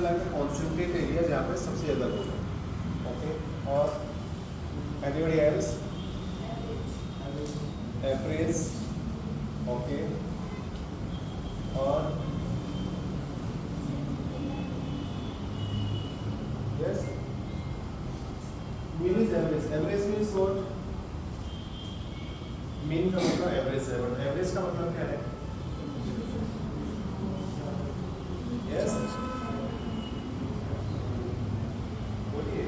Like concentrate area जहाँ पे सबसे ज़्यादा लोग हैं. ओके, और एनीबडी एल्स? एवरेज. ओके, और yes, mean is average. Average means what? Mean का मतलब एवरेज है. एवरेज का मतलब क्या है? यस, बोलिए.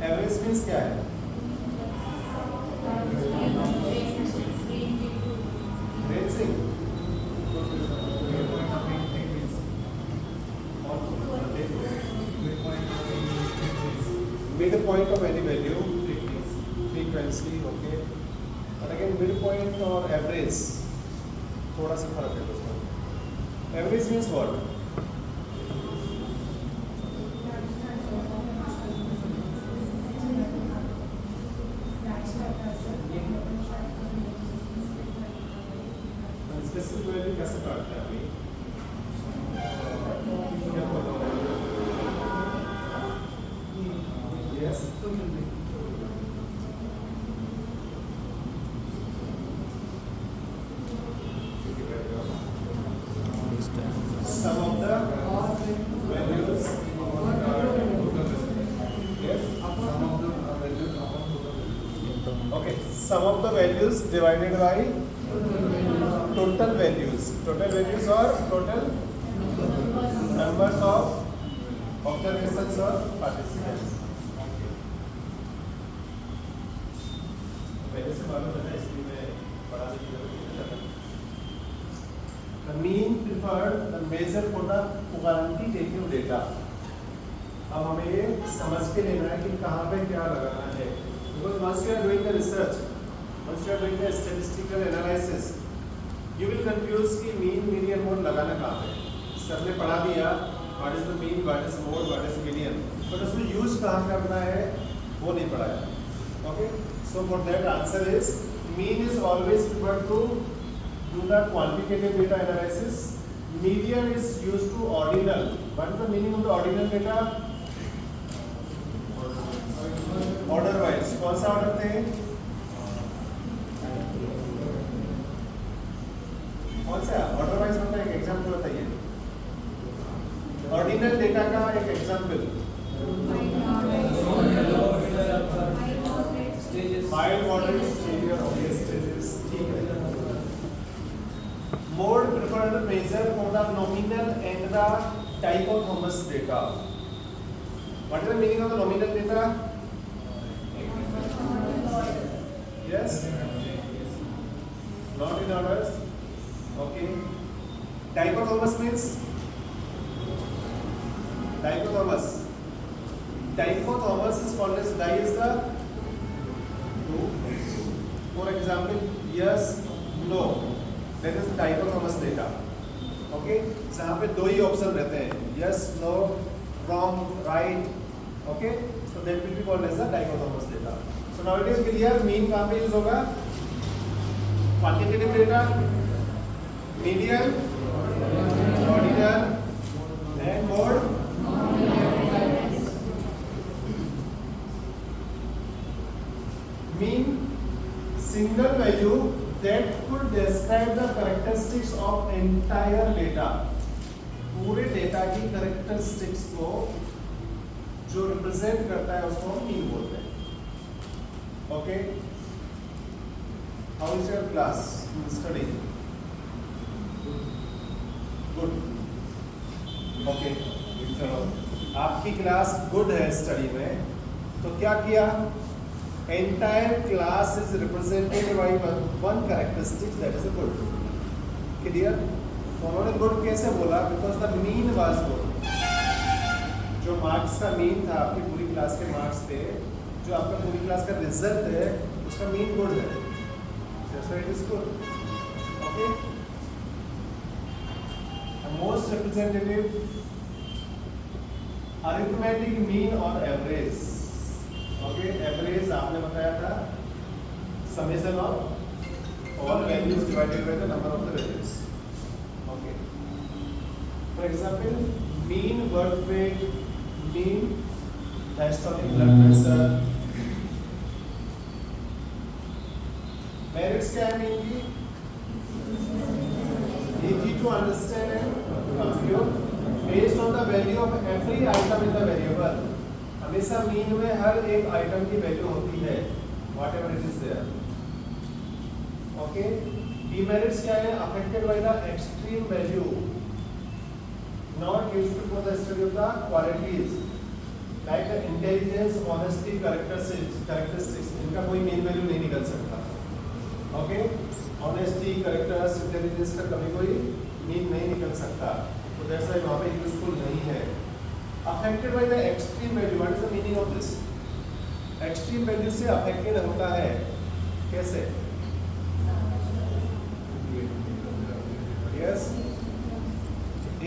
एवरेज मीन्स क्या है? Ranging. Mid point of any value, frequency. Okay, और अगेन मिड पॉइंट और एवरेज थोड़ा सा फर्क है दोस्तों. Average means what? Specific value कैसे काटते हैं अभी? Yes, some of the values. Yes, okay, some of the values divided by total values. Total values or total numbers of observations or participants. पहले से मालूम है ना, इसलिए मैं पढ़ा देता हूँ. The mean preferred the measure for the quantitative data. अब हमें ये समझ के लेना है कि कहाँ पे क्या लगाना है. Because once you are doing the research, once you are doing the statistical analysis, you will confuse कि mean, median, mode लगाना कहाँ पे. सर ने पढ़ा दिया what is the mean, what is mode, what is median, but उसमें use कहाँ करना है वो नहीं पढ़ाया. Okay, so for that answer is mean is always preferred to do the quantitative data analysis. Median is used to ordinal. What is the meaning of the ordinal data? Order wise. कौन सा order थे? कौन सा order wise होता है? एक example बताइए. Ordinal data का एक example. Mild, moderate, severe, stages. ठीक है. Mode preferred measure for the nominal and the dichotomous data. What is the meaning of the nominal data? Yes? Not in orders. Okay. Dichotomous means? Dichotomous. Dichotomous is called as di is the two. For example, yes, no. That is dichotomous data. Okay, जहाँ पे दो ही option रहते हैं, yes, no, wrong, right. Okay, so that will be called as the dichotomous data. So now it is clear mean कहाँ पे use होगा? Quantitative data, median, ordinal, and mode. Mean, single value that could describe the characteristics of entire data. पूरे data की characteristics को जो represent करता है उसको हम mean बोलते हैं. Okay? How is your class study? Good. Okay. चलो, आपकी क्लास गुड है स्टडी में, तो क्या किया? Entire class is represented by one characteristic, that is a good. Clear? तो उन्होंने good कैसे बोला? Because the mean was good. जो मार्क्स का मीन था, आपकी पूरी क्लास के मार्क्स थे, जो आपका पूरी क्लास का रिजल्ट है, उसका मीन गुड है. That's why it is good. Okay? The most representative arithmetic mean or average. Okay, average आपने बताया था summation of all values divided by the number of the values. Okay, For example, mean birth weight, mean diastolic blood pressure. Merits क्या है mean की? Easy to understand and compute based on the value of every item in the variable. हमेशा mean में हर एक item की value होती है, whatever it is there. Okay. Demerits क्या है? Affected by the extreme value, not useful for the study of the qualities like the intelligence, honesty, characteristics. इनका कोई mean value नहीं निकल सकता. Okay. Honesty, characters, intelligence का कभी कोई mean नहीं निकल सकता. तो that's why वहाँ पे useful नहीं है. Affected by the extreme value. What is the meaning of this? Extreme value से affected होता है. कैसे? Yes.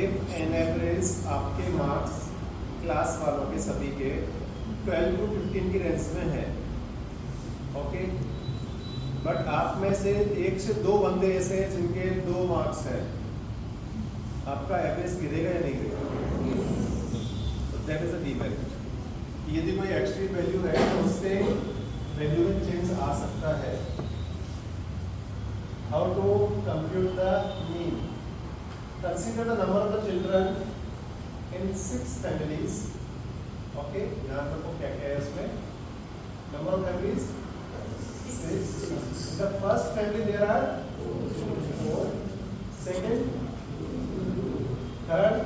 If an average आपके marks क्लास वालों के सभी के 12 to 15 की रेंज में है, ओके, बट आप में से एक से दो बंदे ऐसे हैं जिनके 2 मार्क्स हैं, आपका एवरेज गिरेगा या नहीं गिरेगा? तो दैट इज अ डीमेरिट. यदि कोई एक्सट्रीम वैल्यू है तो उससे वैल्यू में चेंज आ सकता है. How to compute the mean? Consider the number of the children in 6 families. Okay, यहाँ पर को क्या क्या है इसमें? Number of families 6. In the first family there are 4. Second, third,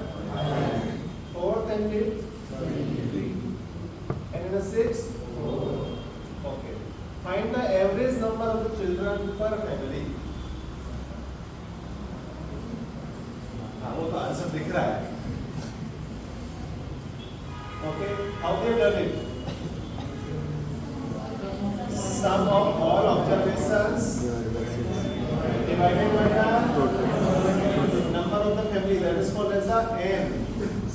fourth and fifth 3. And in the 6th 4. Okay. Find the average number of the children per family. वो तो answer दिख रहा है. Okay, how they done it? Sum of all observations divided by the number of the family, that is called as the n.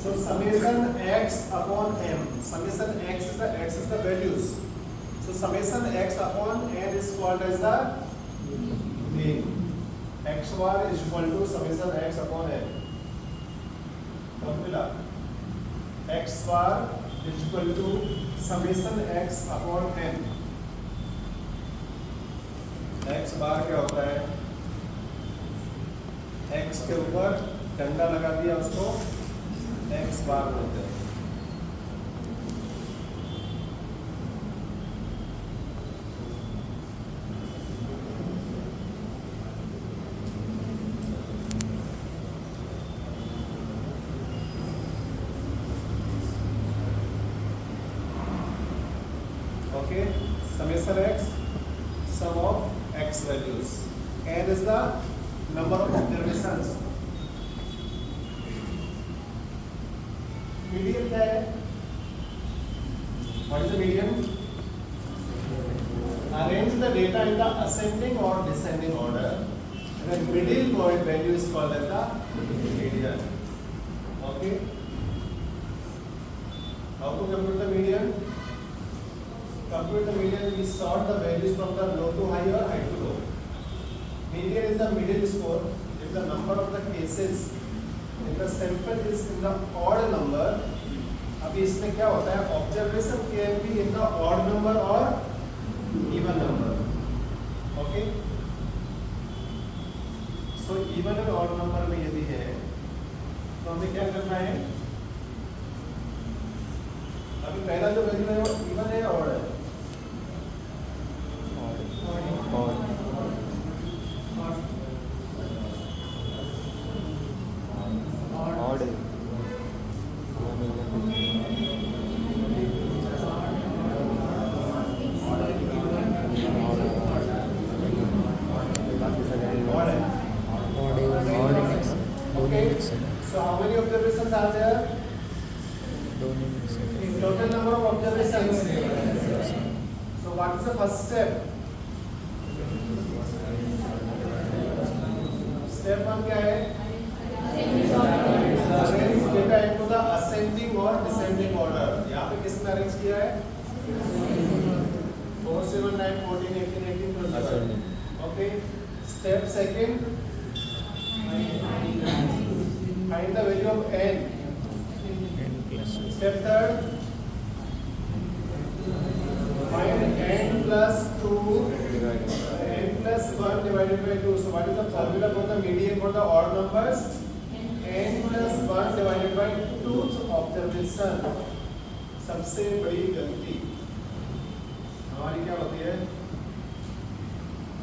So summation x upon m. Summation x is the values. So summation x upon n is called as the mean. x bar is equal to summation x upon n. Formula x bar is equal to summation x upon n. x bar क्या होता है? x के ऊपर डंडा लगा दिया, उसको x bar बोलते हैं. Okay, summation x, sum of x values. N is the number of observations. Median क्या है? What is the median? Arrange the data in the ascending or descending order. And the middle point value is called as the median. Okay. How to compute the median? Compute the median, we sort the values from the low to high or high to low. Median is the middle score. If the number of the cases in the sample is in the odd number, अभी इसमें क्या होता है? Observation can be in the odd number or even number. Okay? So even and odd number में यदि है, तो हमें क्या करना है? अभी पहला जो वैल्यू है वो even है या odd है? So how many observations are there? Total number of observations. So what is the first step? Step 1 क्या है? Arrange data into the ascending or descending order. यहाँ पे किसने अरेंज किया है? 4, 7, 9, 14, 18, 18, 21. Okay. Step 2. Find the value of n. Step third. Find n plus 2, n plus 1 divided by 2. So what is the formula for the median for the odd numbers? n plus 1 divided by 2th observation. सबसे बड़ी गलती हमारी क्या होती है?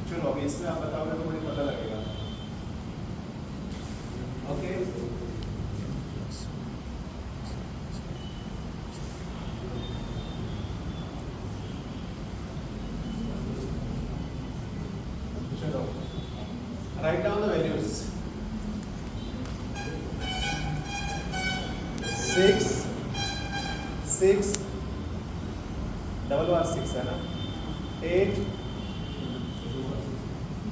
चलो अभी इसमें आप बताओगे तो मुझे पता लगेगा. ओके चलो write down the values. 6 double बार 6 है ना. 8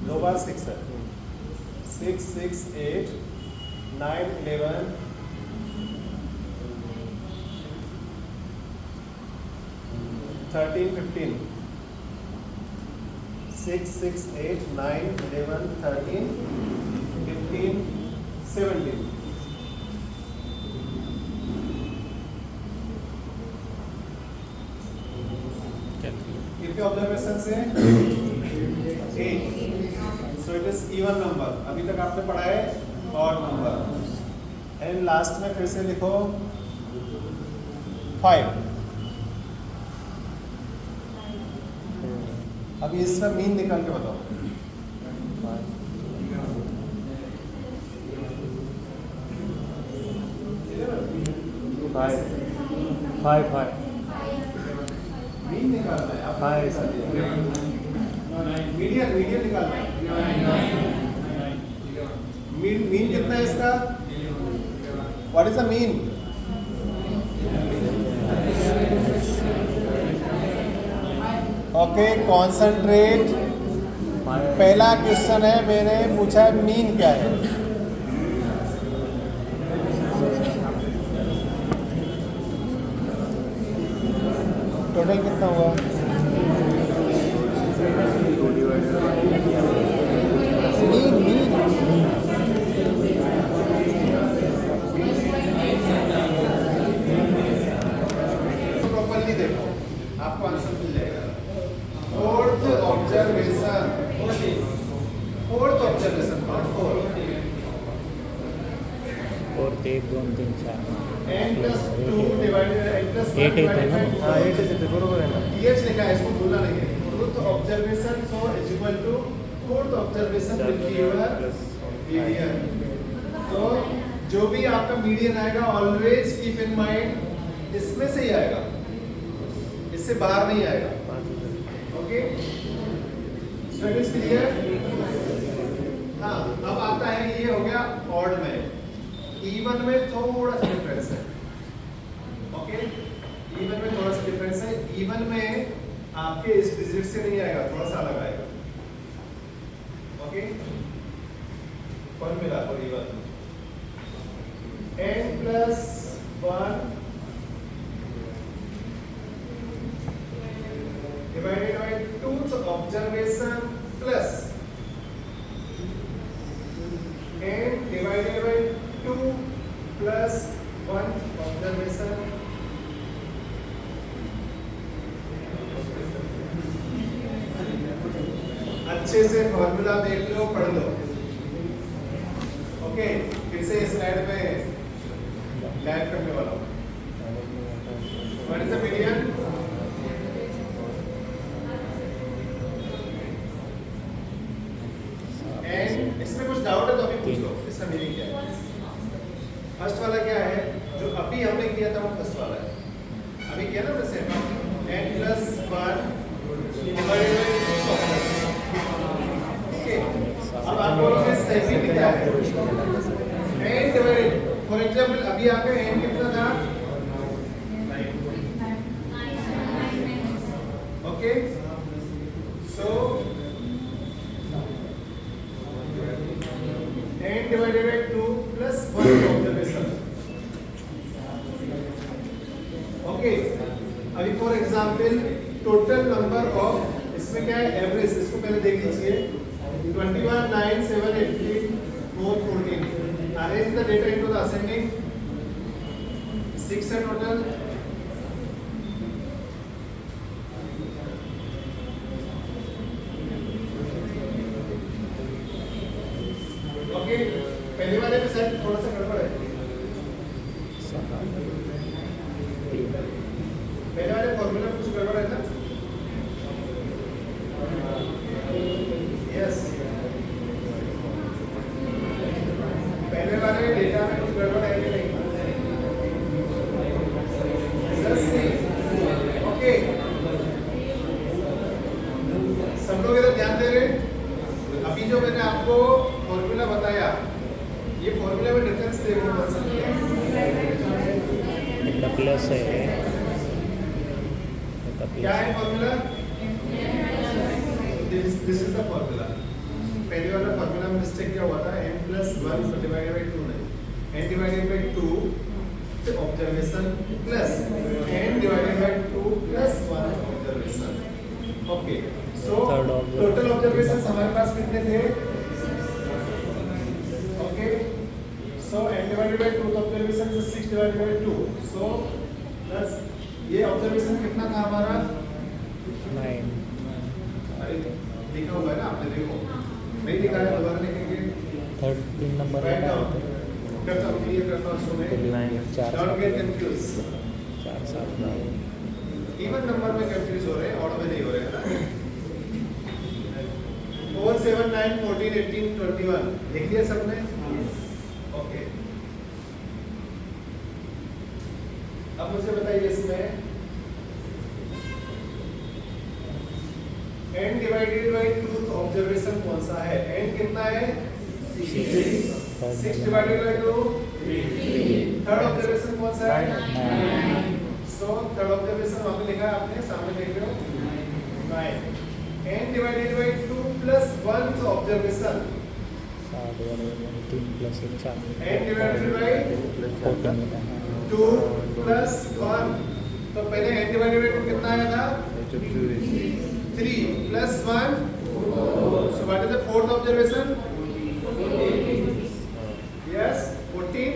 लो बार 6 है. 6 6 8 9 11 13 15. 6 6 8 9 11 13 15 17. कितने ऑब्जर्वेशन से? 8. So it is even number. अभी तक आपने पढ़ा है ऑड नंबर. एंड लास्ट में फिर से लिखो 5. अभी इसका मीन निकाल के बताओ. 5 मीन निकालना है. आप मीडियन निकालना है. मीन कितना है इसका? What is the mean? Okay concentrate. पहला क्वेश्चन है मैंने पूछा है मीन क्या है. टोटल कितना हुआ? प्रॉपर्ली देखो आपको आंसर मिल जाएगा. Fourth observation not 4. 1 2 3 4 n plus 2 divided n plus 1 8 divided by है ना? हाँ 8 है बरोबर है ना. th लिखा है इसको भूलना नहीं है. Fourth observation so is equal to fourth observation will be your median. तो जो भी आपका मीडियन आएगा ऑलवेज कीप इन माइंड इसमें से ही आएगा, इससे बाहर नहीं आएगा. Okay studies clear. हाँ अब आता है ये हो गया ऑड में. इवन में थोड़ा सा डिफरेंस है. ओके इवन में थोड़ा सा डिफरेंस है. इवन में आपके इस डिजिट से नहीं आएगा, थोड़ा सा अलग आएगा. Okay formula for even n plus 1 divided by 2th observation plus n divided by 2 plus 1th observation अच्छे से फॉर्मूला देख लो, पढ़ लो. ओके फिर से स्लाइड पे लैंड करने वाला हूँ. What is the median? And इसमें कुछ डाउट है तो अभी पूछ लो इसका मीनिंग क्या है. फर्स्ट वाला क्या है जो अभी हमने किया था वो फर्स्ट वाला है. अभी किया ना वैसे n plus 1 divided by 2. अब आप बोलोगे सही क्या है? n डिवाइडेड फॉर एग्जांपल अभी आपका n कितना था? Okay so n divided by 2 plus 1 observation. Okay अभी for example total number of इसमें क्या है एवरेज, इसको पहले देख लीजिए. 21 9 7 18 4 14 arrange the data into the ascending. 6 है total. ओके, पहले वाले में शायद थोड़ा सा गड़बड़ है। पहले वाले फॉर्मूला में कुछ गड़बड़ है ना? यस, पहले वाले डेटा में कुछ गड़बड़ है कि नहीं? ओके, सब लोग इधर ध्यान दे रहे हैं? अभी जो मैंने आपको फॉर्मूला बताया, ये फॉर्मूला में डिफरेंस देखो बन सकते हैं। प्लस है, क्या है formula? This is the formula. पहले वाला फॉर्मूला में मिस्टेक क्या हुआ था? n+1 डिवाइडेड बाय 2 नहीं, n डिवाइडेड बाय 2 से observation plus n divided by 2 plus 1 observation. Okay, so total observations हमारे पास कितने थे? Okay, so n divided by 2 observation is 6 divided by 2, so plus ये ऑब्जर्वेशन कितना था हमारा? 9। अरे लिखा हुआ है ना, आपने देखो, नहीं लिखा है दोबारा लिखेंगे। 3 नंबर राइट डाउन करता हूँ, क्लियर करता हूँ, सो मैं don't get confuse. 4 7 even number में कंफ्यूज हो रहे हैं, ऑड में नहीं हो रहे हैं ना। 4 7 9 14 18 21 लिख दिया सबने? ओके, अब मुझे बताइए इसमें n डिवाइडेड बाय 2 ऑब्जर्वेशन कौन सा है? n कितना है? 6 डिवाइडेड बाय 2 थर्ड ऑब्जर्वेशन कौन सा है? 9। सो थर्ड ऑब्जर्वेशन वहां पे लिखा है, आपने सामने देख रहे हो 9। n divided by 2 plus 1 observation 3 plus 1 4 n divided by 2 plus 1, तो पहले n डिवाइडेड बाय 2 कितना आया था? 3 plus 1, so what is the fourth observation? Yes, 14.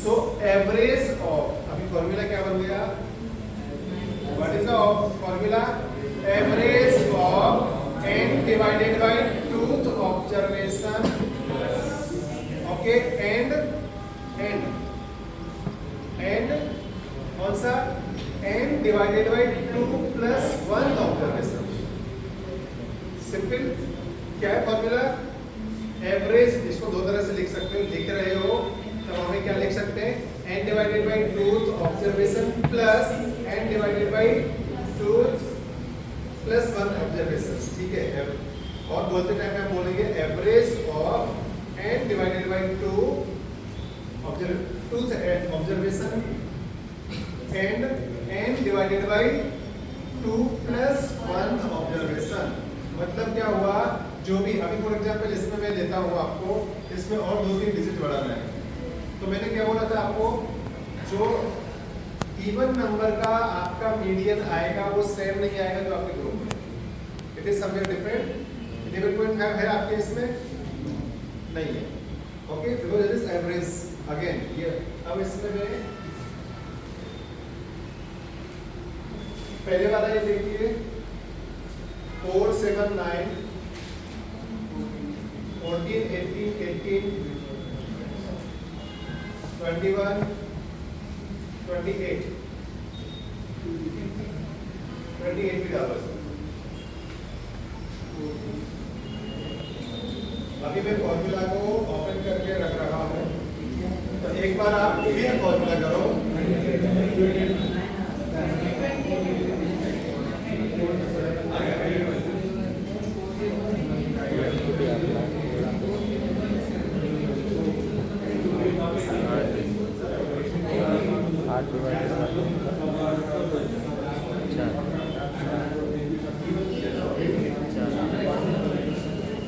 So average of, अभी फॉर्मूला क्या बन गया? What is the formula? Average of n divided by 2th observation. Okay, and कौन सा? n divided by 2 plus 1 observation. Simple, क्या है formula? Average, इसको दो तरह से लिख सकते हो, लिख रहे हो तब हमें क्या लिख सकते हैं? n divided bye 2th observation plus n divided bye 2th plus 1 observation, ठीक है। और बोलते टाइम हम बोलेंगे average of n divided by 2 observation and n divided by 2 plus 1 observation. मतलब क्या हुआ? जो भी अभी फॉर एग्जांपल इसमें मैं लेता हूँ आपको, इसमें और 2-3 डिजिट बढ़ाना है, तो मैंने क्या बोला था आपको? जो इवन नंबर का आपका मीडियन आएगा वो सेम नहीं आएगा जो आपके ग्रुप में, इट इज समवेयर डिफरेंट। 11.5 है आपके इसमें नहीं है, okay, because it is average again. ये अब इसमें मैं पहले वाला ये देखिए, 4 7 9 14 18 18 21 28 28 भी डालो। अभी मैं फॉर्मूला को ओपन करके रख रहा हूँ, तो एक बार आप फिर फॉर्मूला करो।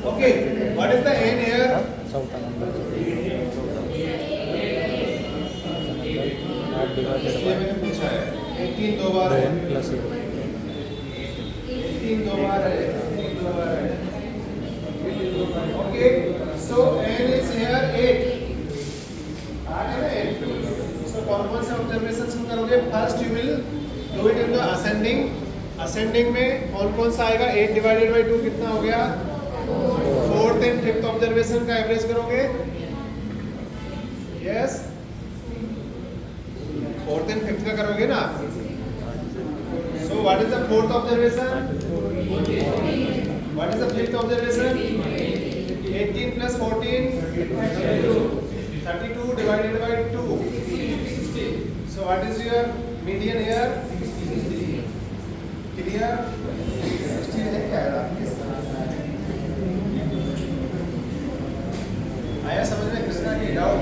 Okay, what is the n here? चौथा नंबर 8 डिवाइडेड इसलिए मैंने पूछा है 18 दो बार है, 2 प्लस 18 दो बार है, 18 दो बार है। Okay, so n is here 8, कौन कौन से ऑब्जर्वेशन करोगे? First you will do it in the ascending में कौन कौन सा आएगा? 8 डिवाइडेड बाई 2 कितना हो गया? 4th एंड 5th ऑब्जर्वेशन का एवरेज करोगे? यस, 4th एंड 5th का करोगे ना? सो what is the 4th observation? What is the 5th observation? 18 plus 14 32 divided by 2. So what is your median here? Clear? 60 है क्या आया समझ में? कृष्णा की डाउट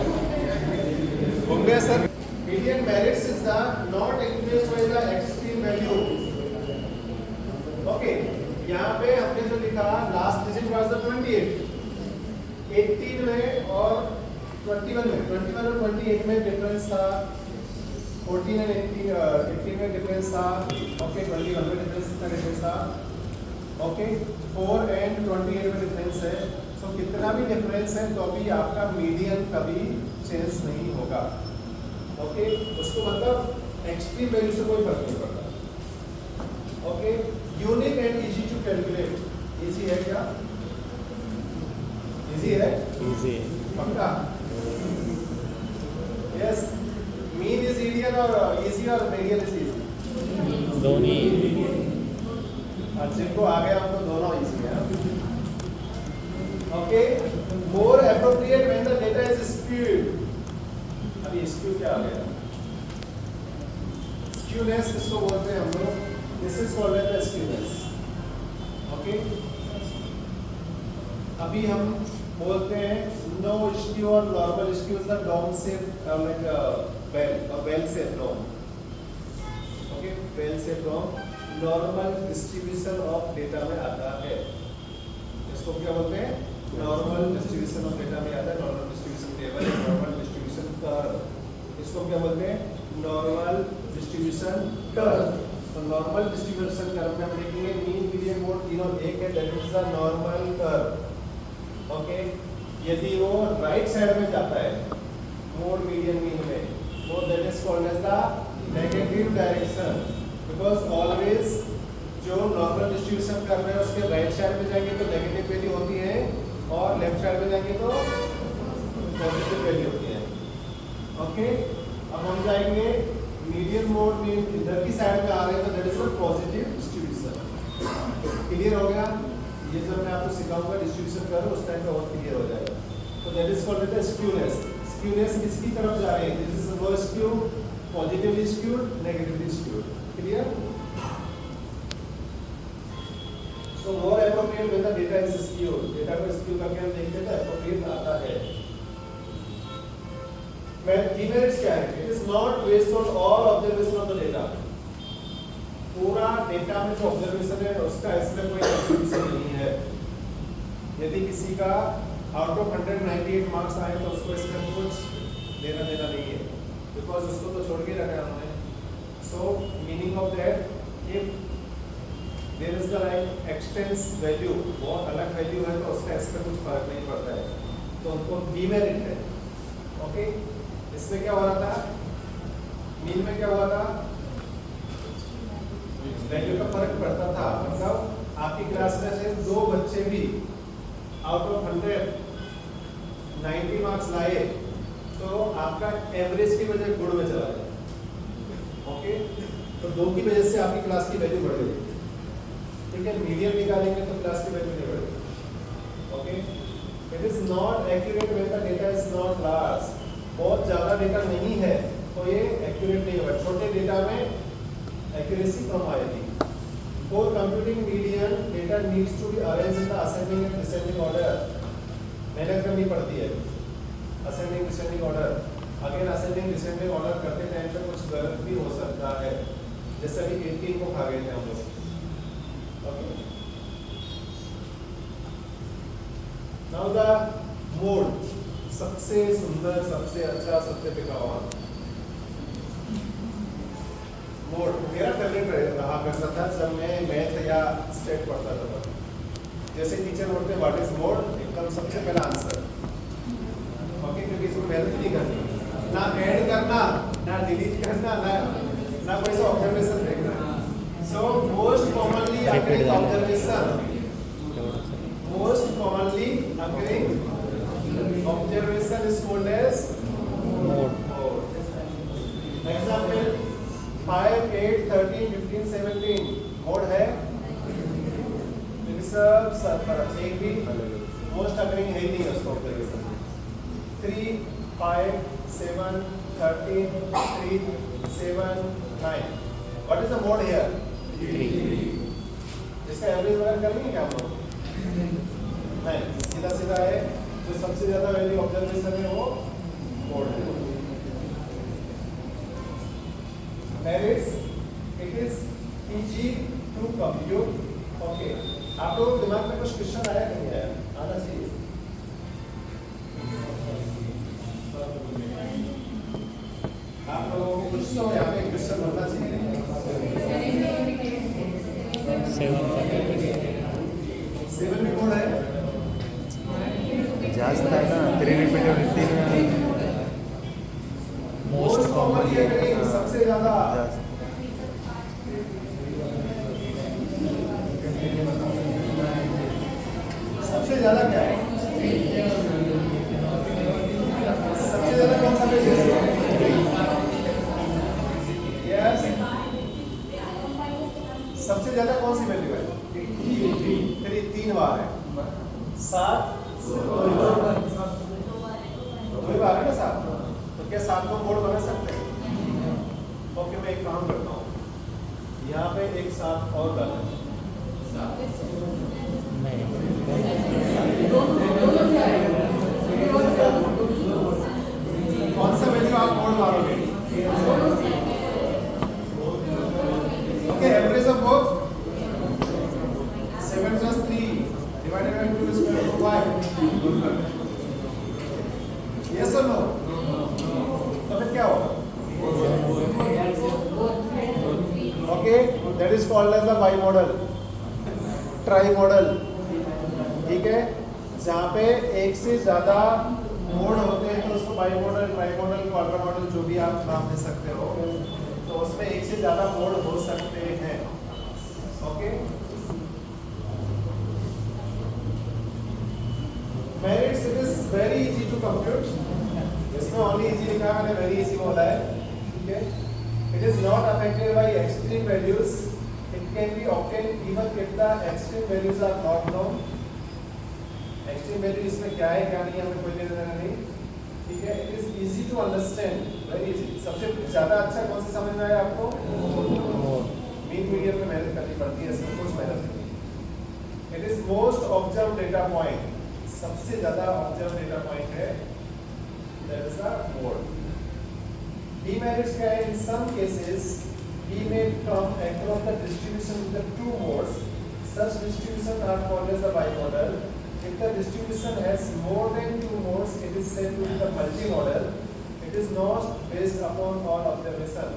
होंगे sir? Median merits is the not increased by the extreme value. Okay, यहाँ पे हमने जो लिखा last digit was the 28. 18 में और 21 और 28 में डिफरेंस था, 14 एंड 18 में डिफरेंस था, ओके 21 में डिफरेंस था, ओके 4 एंड 28 में डिफरेंस है। सो कितना भी डिफरेंस है तो अभी आपका मीडियन कभी चेंज नहीं होगा, ओके उसको मतलब एक्सट्रीम वैल्यू से कोई फर्क नहीं पड़ता, okay unique and easy to calculate. Easy है क्या? इजी है? इजी पक्का? यस, मीन इज मीडियन और इजी और मीडियन इज इजी दोनों और जिनको आ गया हमको दोनों इजी है। Okay, more appropriate when the data is skewed. अभी स्क्यू क्या आ गया? स्क्यूनेस किसको बोलते हैं हम लोग? This is called as skewness, okay. अभी हम बोलते हैं नो स्क्यू और normal skew is the dome से लाइक वेल से डॉम, ओके वेल से dome normal distribution of data में आता है। इसको क्या बोलते हैं? नॉर्मल डिस्ट्रीब्यूशन ऑफ डेटा में आता है, normal distribution table, normal distribution curve. इसको क्या बोलते हैं? Normal distribution curve. तो नॉर्मल डिस्ट्रीब्यूशन कर्व में हम देखेंगे मीन मीडियन मोड तीनों एक है, that is the normal curve, okay. यदि वो राइट साइड में जाता है मोड मीडियन मीन में, वो that is called as the negative direction, because always जो नॉर्मल डिस्ट्रीब्यूशन कर रहे हैं उसके राइट साइड में जाएंगे तो नेगेटिव वैल्यू होती है और लेफ्ट साइड में जाएंगे तो पॉजिटिव वैल्यू होती है, ओके। अब हम जाएंगे मीडियन मोड में, इधर की साइड में आ रहे हैं तो that is the positive distribution. Clear हो गया? ये जब मैं आपको सिखाऊंगा डिस्ट्रीब्यूशन करो उस टाइम पे और क्लियर हो जाएगा। तो that is called the skewness. Skewness किसकी तरफ जा रही है? This is low skew, positively skewed, negatively skewed. Clear? So more appropriate when the data is skewed. Data को स्क्यू करके हम देखते हैं तो एप्रोप्रिएट आता है। डिमेरिट्स क्या है? It is not based on all observation of the data. पूरा डेटा में जो ऑब्जर्वेशन है उसका इसमें कोई कंट्रीब्यूशन नहीं है। यदि किसी का आउट ऑफ 198 मार्क्स आए तो उसको इसमें कुछ लेना देना नहीं है, बिकॉज उसको तो छोड़ के रखा है उन्होंने। So meaning of that if there is the like extents value, बहुत अलग वैल्यू है तो उसका इसमें कुछ फर्क नहीं पड़ता है, तो उनको डीमेरिट है, ओके। इसमें क्या हो रहा था? मीन में क्या हुआ था? वैल्यू का फर्क पड़ता था, मतलब आपकी क्लास में से 2 बच्चे भी आउट ऑफ 100 90 मार्क्स लाए तो आपका एवरेज की वजह गुण में चला गया, ओके। तो 2 की वजह से आपकी क्लास की वैल्यू बढ़ गई, ठीक है। मीडियन निकालेंगे तो क्लास की वैल्यू नहीं बढ़ेगी, okay. It is not accurate when the data is not large. बहुत ज़्यादा डेटा नहीं है तो ये एक्यूरेट नहीं होगा। छोटे डेटा में एक्यूरेसी कम आएगी। For computing median, data needs to be arranged in the ascending and descending order. मेहनत करनी पड़ती है ascending descending order। अगर ascending descending order करते टाइम पे कुछ गलत भी हो सकता है, जैसे अभी 18 को खा गए थे हम लोग, ओके। Now the mode, सबसे सुंदर, सबसे अच्छा, सबसे टिकाऊ मोड मेरा फेवरेट रहा करता था जब मैं मैथ या स्टेट पढ़ता था। जैसे टीचर बोलते हैं व्हाट इज मोड, एकदम सबसे पहला आंसर, ओके, क्योंकि इसमें मेहनत नहीं करनी, ना ऐड करना ना ना डिलीट करना ना कोई सा ऑब्जर्वेशन देखना। So most commonly occurring observation, most commonly occurring observation is called as mode. Example 5, 8, 13, 15, 17 mode है। सब पर एक भी मोस्ट अकरिंग है नहीं उसको observation. 3, 5, 7, 13, 3, 7, 9। What is the mode here? 3। इसका एवरेज वगैरह कर लेंगे क्या आप लोग? नहीं, सीधा सीधा है। जो सबसे ज्यादा वैल्यू ऑब्जर्वेशन है वो मोड है। Merits, it is easy to compute. Okay. आप लोगों के दिमाग में कुछ क्वेश्चन आया कि नहीं आया? आना चाहिए। आप लोगों को कुछ तो यहाँ पे क्वेश्चन बनना चाहिए। 7 भी मोड है। जास्त आहे ना 3 रिपीटेड मोस्ट कॉमनली अकरिंग सबसे ज्यादा जास्त सबसे ज्यादा क्या है? सबसे ज्यादा कौन सा पेज है? यस। सबसे ज्यादा कौन सी वैल्यू है? 3 बार है। 7 2 बार है ना 7। तो क्या 7 को मोड बना सकते हैं? ओके, मैं एक काम करता हूँ, यहाँ पे एक 7 और डालें। नहीं, कौन सा वैल्यू आप मोड मारोगे? Okay, average of both 7 + 3 divided by 2 is equal to 5. Yes or no? तो फिर क्या होगा? Okay, that is called as the bimodal, trimodal. ठीक है, जहाँ पे एक से ज्यादा मोड होते हैं तो उसको by model, try model, Quadra model जो भी आप नाम दे सकते हो, तो उसमें एक से ज्यादा मोड हो सकते हैं। Okay, merits, it is very easy to compute. इसमें ओनली इजी लिखा है, मैंने वेरी इजी बोला है। ठीक है, it is not affected by extreme values, it can be obtained even if the extreme values are not known. Extreme value इसमें क्या है क्या नहीं है हमें कोई लेना देना नहीं। ठीक है, it is easy to understand, very easy. सबसे ज्यादा अच्छा कौन सा समझ में आया आपको? मीन मीडियम में मेहनत करनी पड़ती है, इसमें कुछ मेहनत नहीं। It is most observe data point, सबसे ज्यादा ऑब्जर्व डेटा पॉइंट है, that is the mode. Demerits क्या है? In some cases, we may come across the distribution with the 2 modes. Such distributions are called as the bimodal. If the distribution has more than 2 modes, it is said to be the multimodal. It is not based upon all observation.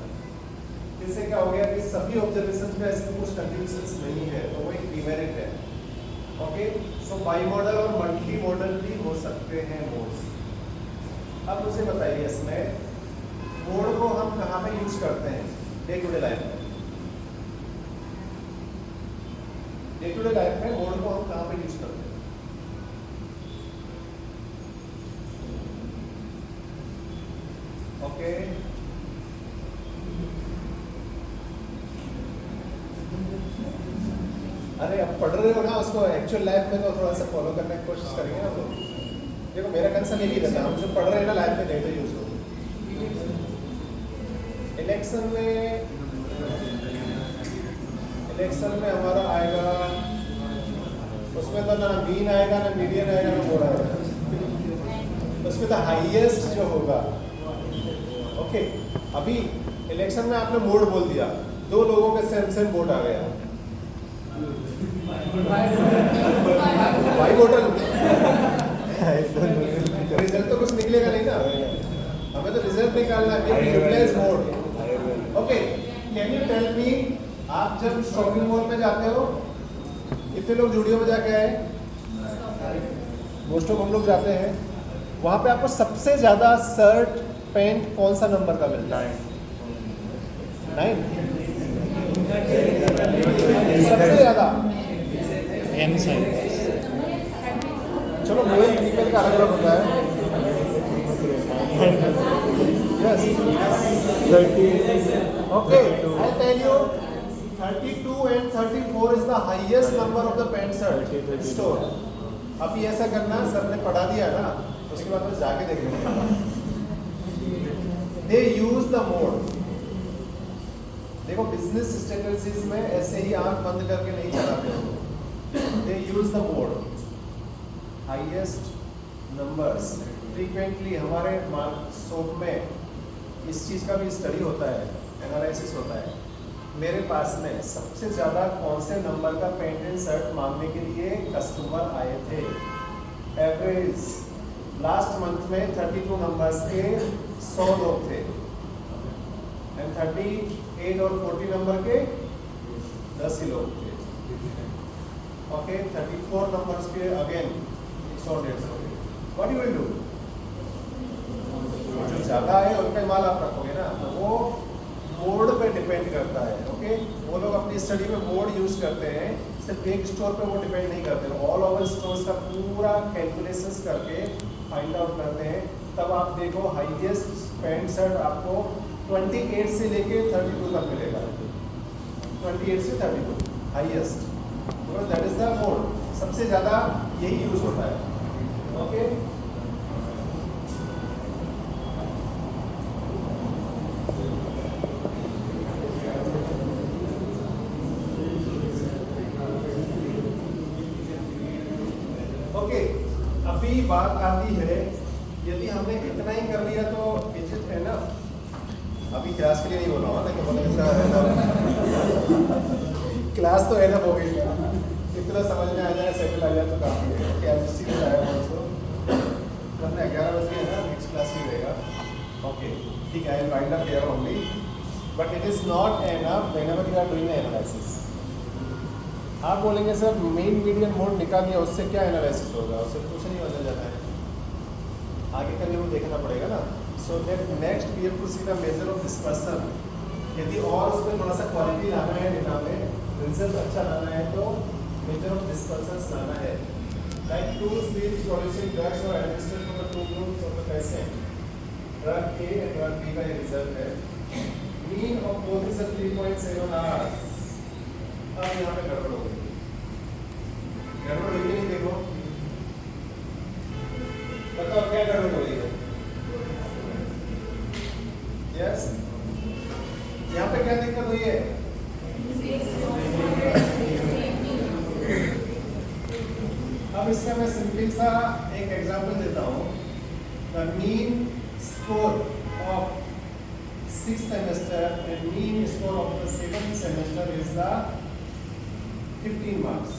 इससे क्या हो गया कि सभी observation में इसमें कुछ contributions नहीं है, तो वो एक डिमेरिट है। ओके, सो बाइमॉडल और मल्टी मॉडल भी हो सकते हैं मोड्स। अब मुझे बताइए, इसमें मोड को हम कहाँ पे यूज करते हैं डे टू डे लाइफ में? डे टू डे लाइफ में मोड को हम कहाँ पे यूज करते हैं? ओके, अरे अब पढ़ रहे हो ना, उसको एक्चुअल लाइफ में तो थोड़ा सा फॉलो करने की कोशिश करेंगे हम लोग। देखो मेरा कंसर्न यही रहता है, हम जो पढ़ रहे हैं ना लाइफ में डेटा यूज हो। इलेक्शन में हमारा आएगा, उसमें तो ना मीन आएगा, ना मीडियन आएगा, ना मोड आएगा। उसमें तो हाईएस्ट जो होगा। ओके, अभी इलेक्शन में आपने मोड बोल दिया, 2 लोगों के सेम सेम वोट आ गया, बाई वोटर रिजल्ट तो कुछ निकलेगा नहीं ना, हमें तो रिजल्ट निकालना है, utilise mode. Okay, can you tell me, आप जब शॉपिंग मॉल में जाते हो, कितने लोग जूडियो में जाके आए? मोस्ट ऑफ हम लोग जाते हैं। वहाँ पे आपको सबसे ज़्यादा शर्ट पेंट कौन सा नंबर का मिलता है? 9 सबसे ज़्यादा। M size. चलो मेल फीमेल का अलग अलग होता है। Yes okay I tell you 32 and 34 is the highest number of the pant shirt store. अभी ऐसा करना, सर ने पढ़ा दिया ना, उसके बाद में जाके देखना। They use the mode. देखो बिजनेस स्ट्रेटजीज में ऐसे ही आंख बंद करके नहीं चलाते हो। They use the mode. Highest numbers. Frequently हमारे शॉप में इस चीज़ का भी स्टडी होता है, एनालिसिस होता है। मेरे पास में सबसे ज़्यादा कौन से नंबर का पैंट एंड शर्ट मांगने के लिए कस्टमर आए थे? एवरेज लास्ट मंथ में 32 नंबर्स के 100 लोग थे एंड 38 और 40 नंबर के 10 ही लोग थे। ओके 34 नंबर्स के again 100-150। What you will do? जो ज़्यादा है उनका माल आप रखोगे ना, तो वो मोड पे डिपेंड करता है। ओके वो लोग अपनी स्टडी में मोड यूज करते हैं, सिर्फ एक स्टोर पे वो डिपेंड नहीं करते, ऑल ओवर स्टोर्स का पूरा कैलकुलेशंस करके फाइंड आउट करते हैं। तब आप देखो हाईएस्ट पैंट शर्ट आपको 28 से लेके 32 तक मिलेगा। 28 से 32 highest, because that is the mode. सबसे ज़्यादा यही यूज होता है। ओके ओके अभी बात आती है, यदि हमने इतना ही कर लिया तो इज इट एनफ? अभी क्लास के लिए नहीं बोला ना कि बोले सर क्लास तो एनफ हो गई, इतना समझ में आ जाए, सेटल आ जाए तो काफी है। केमिस्ट्री में आया ऑल्सो करना 11 बजे है ना, नेक्स्ट क्लास ही रहेगा। ओके ठीक है, I find up here only, but it is not enough whenever you are doing analysis. आप बोलेंगे सर मेन मीडियन मोड निकाल दिया, उससे क्या एनालिसिस होगा? उससे कुछ नहीं बदल जाता है, आगे का जरूर देखना पड़ेगा ना। So that next we have to see the measure of dispersion. यदि और उसमें थोड़ा सा क्वालिटी लाना है, डेटा में रिजल्ट अच्छा लाना है, तो मेजर ऑफ डिस्पर्सन लाना है। Like two sleeps producing drugs और administrate for the two groups of the patient, drug A and drug B का ये रिजल्ट है। Mean of both is 3.7 hours. अब यहाँ पे गड़बड़ हो गई, गड़बड़ हुई नहीं? देखो बताओ क्या गड़बड़ हो रही है? यस यहाँ पे क्या दिक्कत हुई है? अब इसका मैं सिंपल सा एक एग्जांपल देता हूँ। The mean score of 6th semester and mean score of the 7th semester is the 15 marks.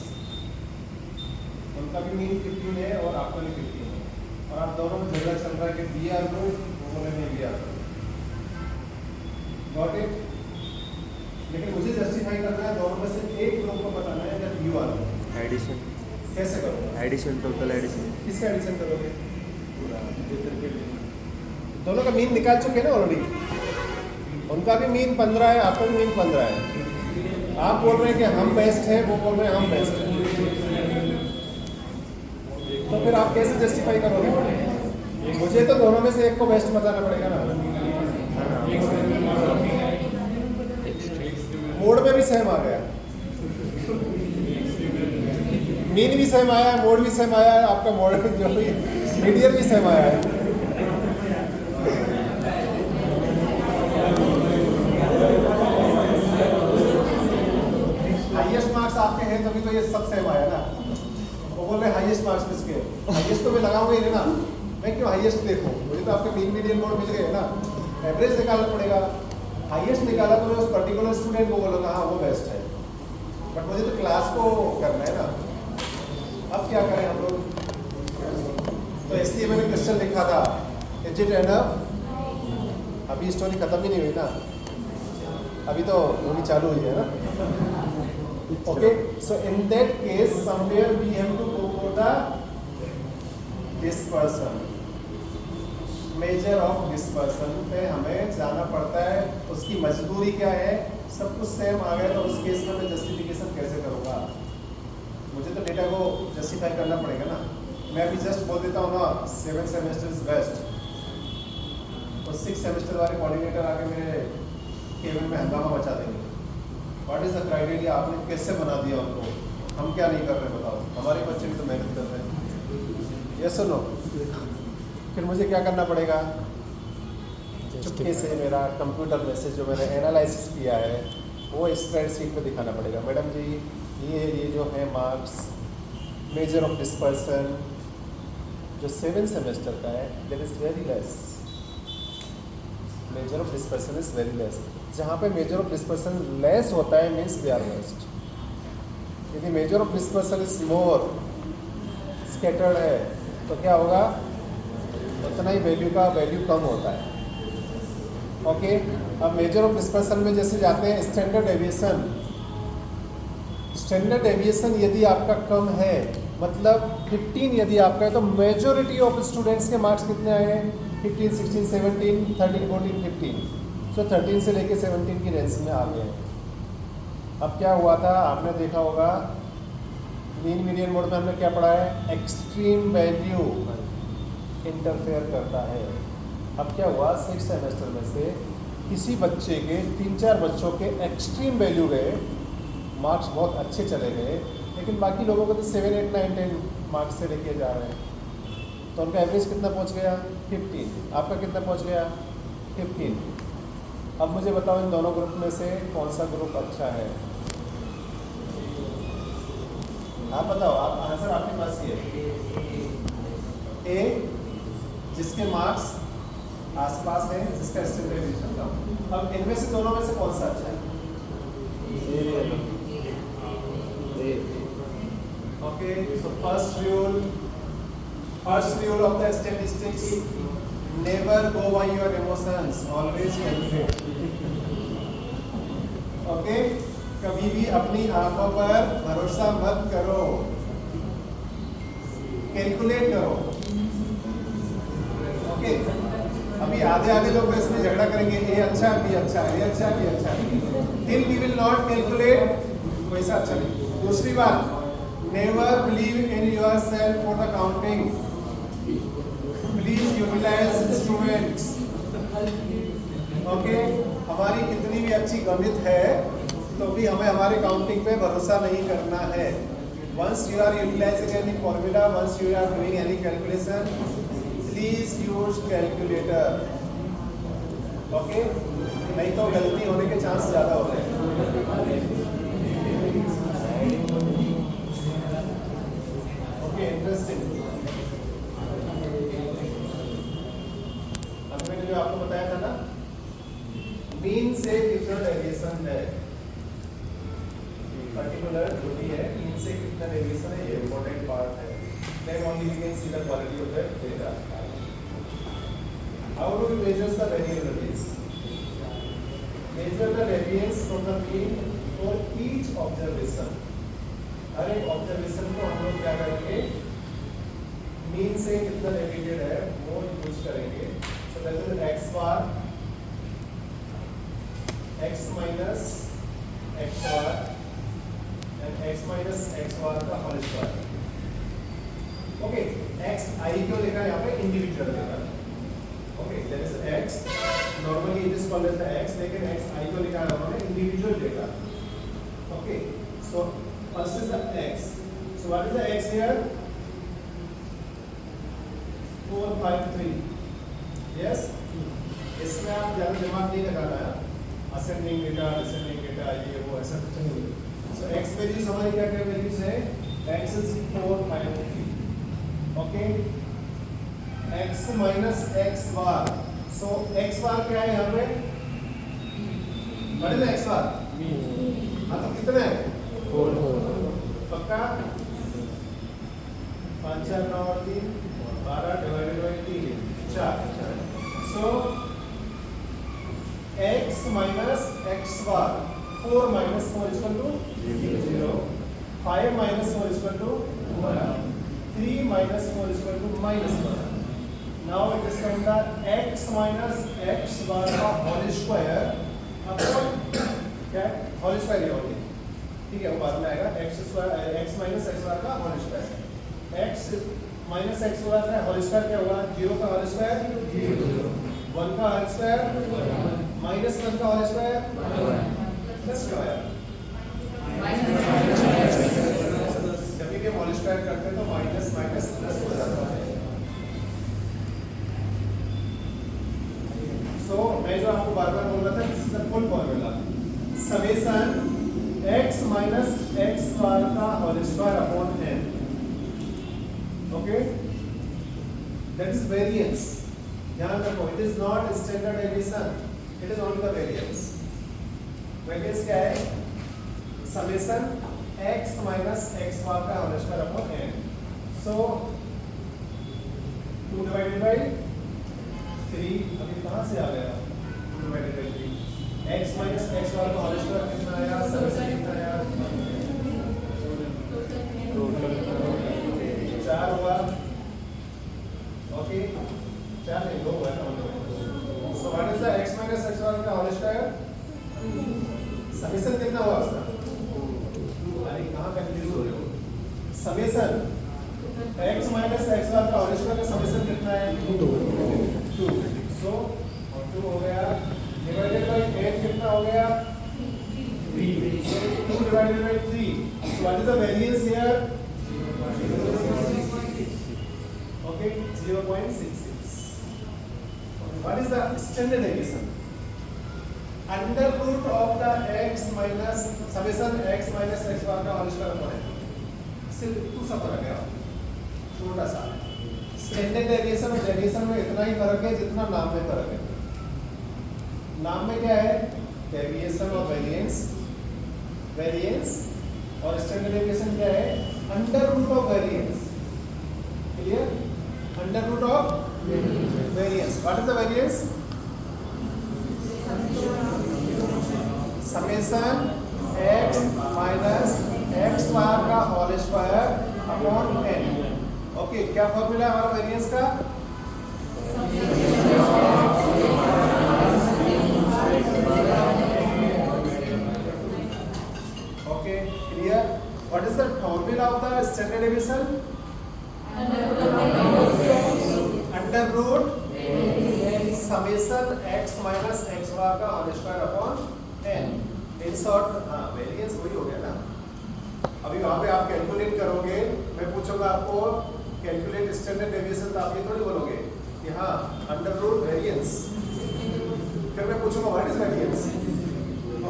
उनका भी मीन 15 है और आपका भी 15 है, और आप दोनों में झगड़ा चल रहा है कि बी आर को, वो बोले नहीं बी आर को। Got it? लेकिन मुझे जस्टिफाई करना है, दोनों में से एक ग्रुप को बताना है जब यू आर एडिशन, कैसे करोगे? Addition, total addition. किसका एडिशन करोगे? दोनों का मीन निकाल चुके हैं ना ऑलरेडी। उनका भी मीन 15 है, आपका भी मीन 15 है। आप बोल रहे हैं कि हम बेस्ट हैं, वो बोल रहे हैं हम बेस्ट हैं, तो फिर आप कैसे जस्टिफाई करोगे? मुझे तो दोनों में से एक को बेस्ट बताना पड़ेगा ना। मोड में भी सेम आ गया, मीन भी सेम आया है, मोड भी सेम आया है, आपका मोड जो मीडियन भी सेम आया है। हाईएस्ट मार्क्स आपके हैं तभी तो ये सब सेम आया ना। वो बोल रहे हाईएस्ट मार्क्स किसके? हाईएस्ट तो मैं लगाऊंगा ही ना, मैं क्यों हाईएस्ट देखूं? मुझे तो आपके मीन मीडियन मोड मिल गए ना, एवरेज निकालना पड़ेगा। हाईएस्ट निकाला तो मैं उस पर्टिकुलर स्टूडेंट को बोलूँगा हाँ वो बेस्ट है, बट मुझे तो क्लास को करना है ना। अब क्या करें हम लोग? तो इसलिए मैंने क्वेश्चन लिखा था, इज इट एनफ? अभी स्टोरी खत्म ही नहीं हुई ना, अभी तो मूवी चालू हुई है ना। Okay, so in that case, somewhere we have to go for the dispersion. Major of dispersion पे हमें जाना पड़ता है, उसकी मजबूरी क्या है, सब कुछ सेम आ गया तो उस केस में मैं जस्टिफिकेशन कैसे करूँगा? मुझे तो डेटा को जस्टिफाई करना पड़ेगा ना। मैं अभी जस्ट बोल देता हूँ ना 7 सेमेस्टर इज बेस्ट, और 6 सेमेस्टर वाले कोऑर्डिनेटर आके मेरे केबिन में हंगामा मचा देंगे। व्हाट इज़ द क्राइटेरिया, आपने कैसे बना दिया उनको, हम क्या नहीं कर रहे बताओ, हमारे बच्चे भी तो मेहनत कर रहे हैं। यस और नो? फिर मुझे क्या करना पड़ेगा? चुपके से मेरा कंप्यूटर में से जो मैंने एनालिसिस किया है वो स्प्रेडशीट पे दिखाना पड़ेगा। मैडम जी ये जो है मार्क्स मेजर ऑफ डिस्पर्सन जो 7 सेमेस्टर का है that is very less, major of dispersion is very less. जहाँ पे मेजर ऑफ डिस्पर्सन लेस होता है मीन्स दे आर बेस्ट। यदि major of dispersion is more scattered है तो क्या होगा, उतना ही वैल्यू का वैल्यू कम होता है। ओके अब मेजर ऑफ डिस्पर्सन में जैसे जाते हैं स्टैंडर्ड डेविएशन। स्टैंडर्ड डेविएशन यदि आपका कम है, मतलब 15 यदि आपका है, तो मेजोरिटी ऑफ स्टूडेंट्स के मार्क्स कितने आए हैं? 15, 16, 17, 13, 14, 15। सो 13 से लेके 17 की रेंज में आ गए। अब क्या हुआ था, आपने देखा होगा मीन मीडियन मोड में हमने क्या पढ़ा है, एक्सट्रीम वैल्यू इंटरफेयर करता है। अब क्या हुआ, 6 सेमेस्टर में से किसी बच्चे के 3-4 बच्चों के एक्सट्रीम वैल्यू गए, मार्क्स बहुत अच्छे चले गए, लेकिन बाकी लोगों को तो 7, 8, 9, 10 मार्क्स से लेके जा रहे हैं। तो उनका एवरेज कितना पहुंच गया? 15। आपका कितना पहुंच गया? 15। अब मुझे बताओ इन दोनों ग्रुप में से कौन सा ग्रुप अच्छा है? आप बताओ, आप आंसर आपके पास ही है। ए जिसके मार्क्स आसपास है, जिसका स्टैंडर्डाइजेशन कम। अब इनमें से दोनों में से कौन सा अच्छा है? Okay so first rule of the statistics, never go by your emotions, always calculate. Okay कभी भी अपनी आंखों पर भरोसा मत करो, कैलकुलेट करो। ओके अभी आधे लोग तो इसमें झगड़ा करेंगे, ये अच्छा भी अच्छा है, ये अच्छा भी अच्छा है। Till we will not calculate, वैसा अच्छा नहीं। दूसरी बात, never believe in yourself for the counting, please utilise instruments. Okay हमारी कितनी भी अच्छी गणित है तो भी हमें हमारे काउंटिंग पे भरोसा नहीं करना है। Once you are utilising any formula, once you are doing any calculation, please use calculator. Okay नहीं तो गलती होने के चांस ज़्यादा होते हैं। Okay interesting. अब मैंने जो आपको बताया था ना, मीन से कितना डेविएशन है, पर्टिकुलर जो भी है मीन से कितना डेविएशन है, ये इम्पोर्टेंट पार्ट है। Then only we can see the quality of the data. How do we measure the variabilities? Measure the variance from the mean for each observation. हर एक ऑब्जर्वेशन को हम लोग क्या करेंगे, मीन से कितना डेविएटेड है वो यूज करेंगे। So that is x bar, x minus x bar and x minus x bar का whole square. Okay x i क्यों लिखा है यहाँ पे, इंडिविजुअल लिखा है। Okay that is x, normally it is called as the x, लेकिन x i क्यों लिखा है उन्होंने, individual data. Okay so first is the x, so what is the x here, 453। Yes इसमें आप ज़्यादा दिमाग नहीं लगाना है, असेंडिंग डेटा डिसेंडिंग डेटा ये वो ऐसा कुछ नहीं। सो एक्स वैल्यूज हमारी क्या क्या वैल्यूज है, x is 453। Okay x minus x bar, so x bar क्या है यहाँ पे, बड़े ना एक्स बार, हाँ तो कितना है 4 पक्का, 5 4 9 और 3 12 divided by 3 4। So x minus x bar, 4 minus 4 equal to 0, 5 minus 4 equal to 1, 3 minus 4 is equal to -1, Now it is kind of x minus x bar का whole square upon क्या whole square ये हो गया, ठीक है, वो बाद में आएगा x square x minus x bar का whole square, x minus x bar का whole square क्या होगा, 0 का whole square 0, 1 का whole square minus 1 का whole square प्लस क्या आया, जब भी हम whole square करते हैं तो माइनस माइनस प्लस हो जाता है। So, मैं जो आपको बार बार बोल रहा था, this is the full formula. Summation x minus x bar का whole square upon n. Okay? That is variance. ध्यान रखो, it is not standard deviation. It is only the variance. Variance क्या है? Summation x minus x bar का whole square upon n. So, 2 divided by 3 अभी कहाँ से आ गया 2 divided by 3 x minus x bar का whole square कितना आया, समेशन कितना आया, 4 हुआ, ओके 4 नहीं 2 हुआ ना, so what is the x minus x bar का whole square, समेशन कितना हुआ उसका, अरे कहाँ कंफ्यूज हो रहे हो, summation x minus x bar का whole square का समेशन कितना है 2, so 2 हो गया डिवाइडेड बाय 8 कितना हो गया 3, so 2 divided by 3, so what is the variance here, okay 0.66, okay, what is the standard deviation, under root of the x minus summation x minus x bar का whole square होता है, सिर्फ इतना सा फर्क है, छोटा सा, स्टैंडर्ड डेविएशन और डेविएशन में इतना ही फर्क है जितना नाम में फर्क है, नाम में क्या है डेविएशन और वेरिएंस, वेरिएंस और स्टैंडर्ड डेविएशन क्या है under root of variance, clear, under root of variance, what is the variance, summation x minus x bar का whole square upon n, okay क्या फॉर्मूला है हमारा वेरिएंस का, okay clear, what is the formula of the standard deviation, under root summation x minus x bar का whole square upon n, in short हाँ variance वही हो गया ना, अभी वहां पे आप कैलकुलेट करोगे, मैं पूछूंगा आपको कैलकुलेट स्टैंडर्ड डेविएशन, तो आप ये थोड़ी बोलोगे कि हाँ अंडर रूट वेरिएंस, फिर मैं पूछूंगा व्हाट इज वेरिएंस,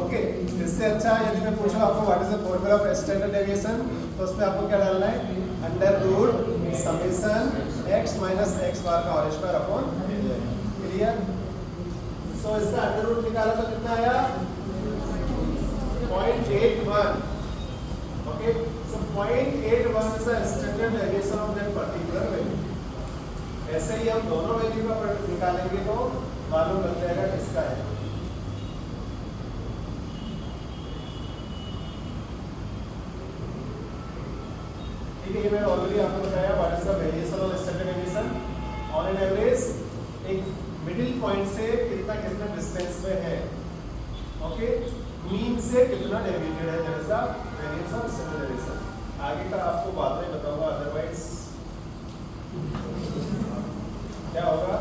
ओके इससे अच्छा यदि मैं पूछूं आपको what is the formula of standard deviation, तो उसमें आपको क्या डालना है under root summation x minus x bar का whole square upon, clear, so इसका अंडर रूट निकाला तो कितना आया 0.81, okay so 0.81 is the standard deviation of that particular value, ऐसे ही हम दोनों वैल्यू का निकालेंगे तो मालूम लग जाएगा किसका है, ठीक है, ये मैंने ऑलरेडी आपको बताया what is the variation of standard deviation, on an average एक मिडिल पॉइंट से कितना डिस्टेंस पे है, ओके मीन से कितना डेविएटेड है, that is the variance of standard deviation, आगे का आपको बाद में बताऊंगा, अदरवाइज क्या होगा